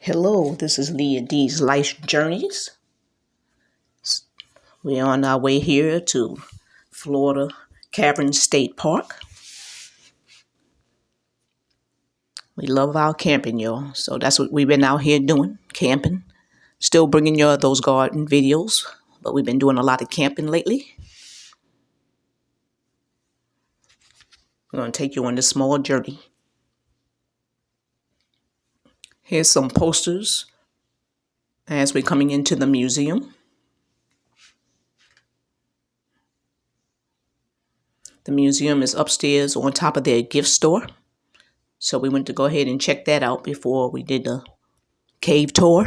Hello, this is Leah D's Life Journeys. We're on our way here to Florida Caverns State Park. We love our camping, y'all. So that's what we've been out here doing, camping. Still bringing you those garden videos, but we've been doing a lot of camping lately. We're going to take you on this small journey. Here's some posters as we're coming into the museum. The museum is upstairs on top of their gift store. So we went to go ahead and check that out before we did the cave tour.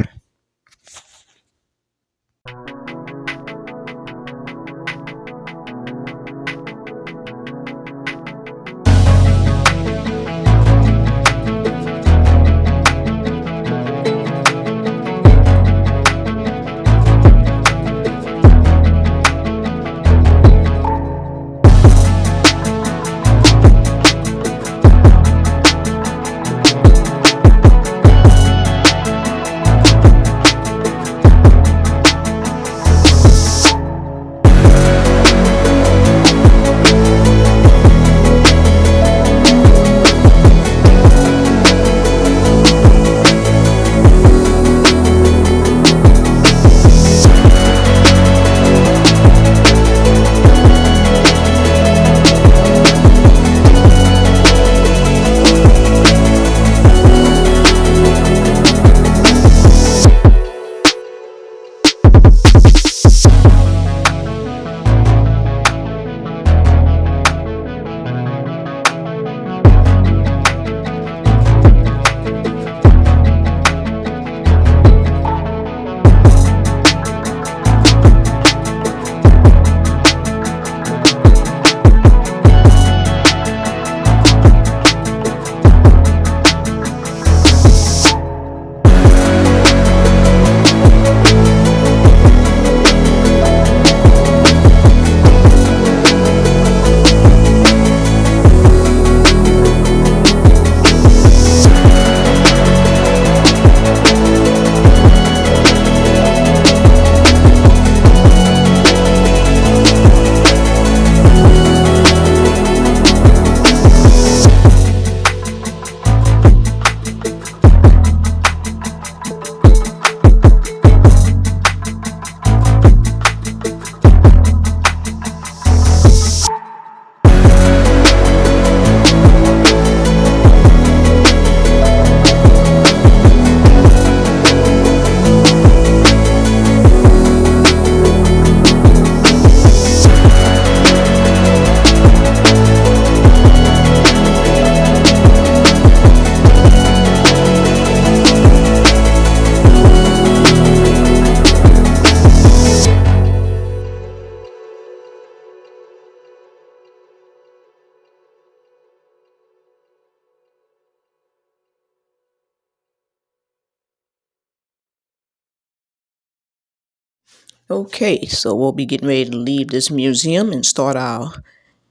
Okay, so we'll be getting ready to leave this museum and start our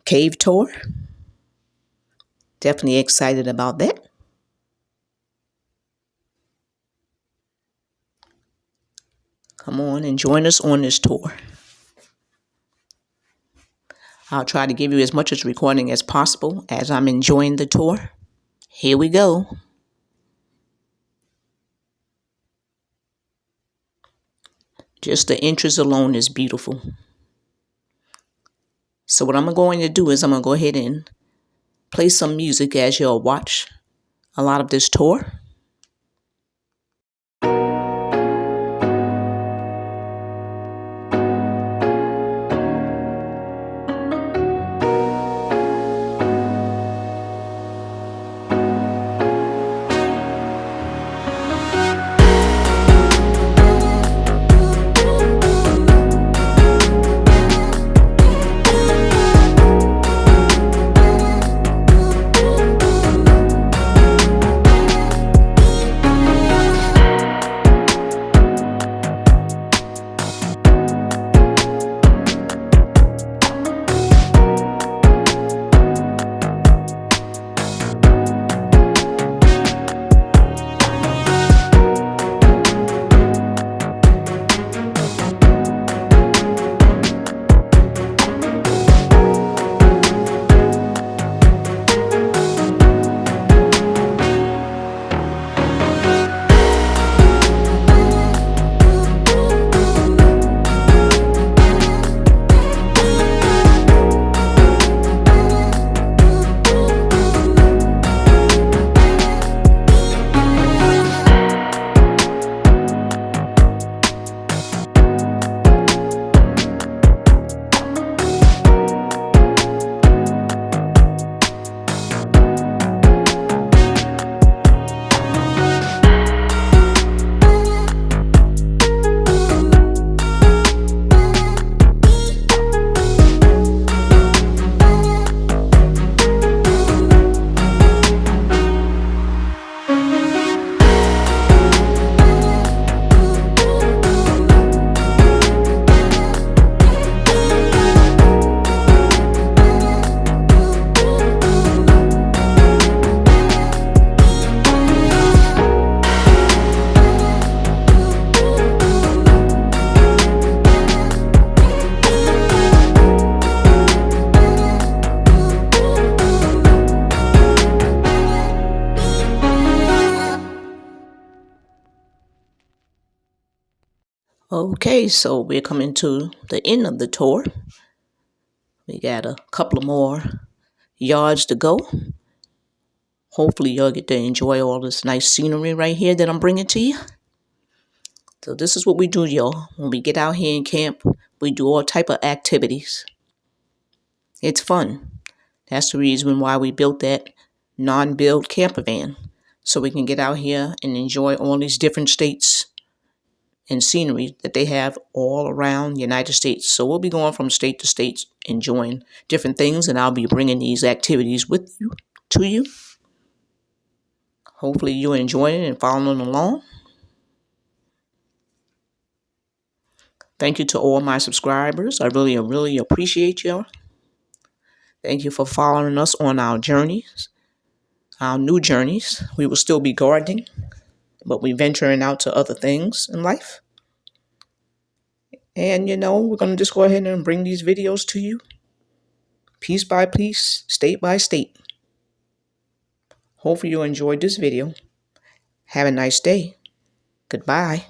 cave tour. Definitely excited about that. Come on and join us on this tour. I'll try to give you as much as recording as possible as I'm enjoying the tour. Here we go. Just the entrance alone is beautiful. So what I'm going to do is I'm going to go ahead and play some music as you'll watch a lot of this tour. Okay, so we're coming to the end of the tour. We got a couple of more yards to go. Hopefully you'll get to enjoy all this nice scenery right here that I'm bringing to you. So this is what we do, y'all. When we get out here in camp, we do all type of activities. It's fun. That's the reason why we built that non-build camper van. So we can get out here and enjoy all these different states and scenery that they have all around the United States. So we'll be going from state to state, enjoying different things, and I'll be bringing these activities with you, to you. Hopefully you're enjoying it and following along. Thank you to all my subscribers. I really appreciate you. Thank you for following us on our journeys, our new journeys. We will still be gardening, but we're venturing out to other things in life. And, we're going to just go ahead and bring these videos to you piece by piece, state by state. Hopefully you enjoyed this video. Have a nice day. Goodbye.